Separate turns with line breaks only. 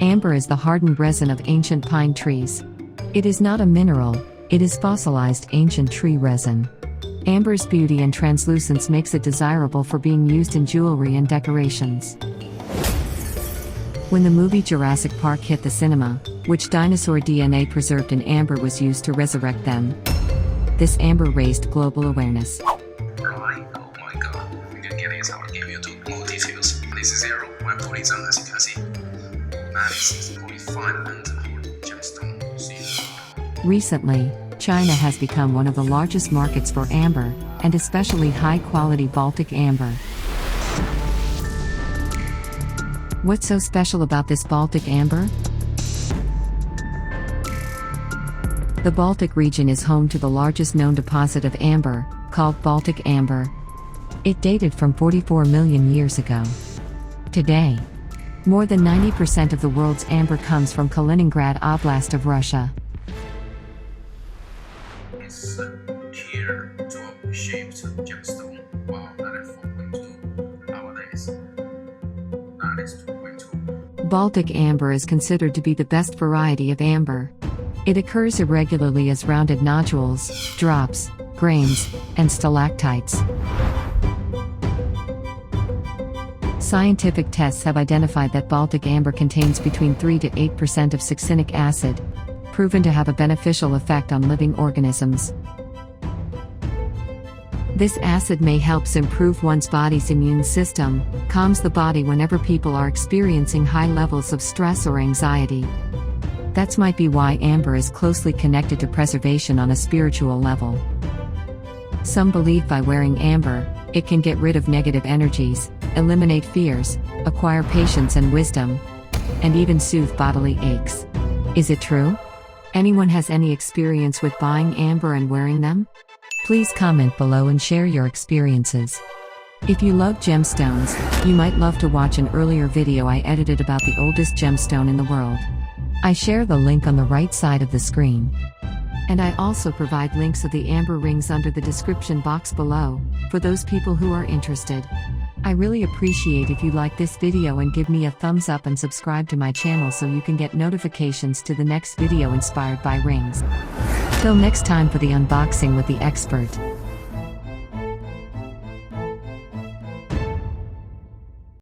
Amber is the hardened resin of ancient pine trees. It is not a mineral, it is fossilized ancient tree resin. Amber's beauty and translucence makes it desirable for being used in jewelry and decorations. When the movie Jurassic Park hit the cinema, which dinosaur DNA preserved in amber was used to resurrect them? This amber raised global awareness.
Right, oh my god, we can get this, I will give you more details. This is 0.47 as you can see. 96.5 and gemstone.
Recently, China has become one of the largest markets for amber, and especially high-quality Baltic amber. What's so special about this Baltic amber? The Baltic region is home to the largest known deposit of amber, called Baltic amber. It dated from 44 million years ago. Today, more than 90% of the world's amber comes from Kaliningrad Oblast of Russia.
It's here to shaped gemstone. Wow, that is 4.2 nowadays. That is 2.2.
Baltic amber is considered to be the best variety of amber. It occurs irregularly as rounded nodules, drops, grains, and stalactites. Scientific tests have identified that Baltic amber contains between 3 to 8% of succinic acid, proven to have a beneficial effect on living organisms. This acid may help improve one's body's immune system, calms the body whenever people are experiencing high levels of stress or anxiety. That might be why amber is closely connected to preservation on a spiritual level. Some believe by wearing amber, it can get rid of negative energies, eliminate fears, acquire patience and wisdom, and even soothe bodily aches. Is it true? Anyone has any experience with buying amber and wearing them? Please comment below and share your experiences. If you love gemstones, you might love to watch an earlier video I edited about the oldest gemstone in the world. I share the link on the right side of the screen. And I also provide links of the amber rings under the description box below, for those people who are interested. I really appreciate if you like this video and give me a thumbs up and subscribe to my channel so you can get notifications to the next video inspired by rings. Till next time for the unboxing with the expert.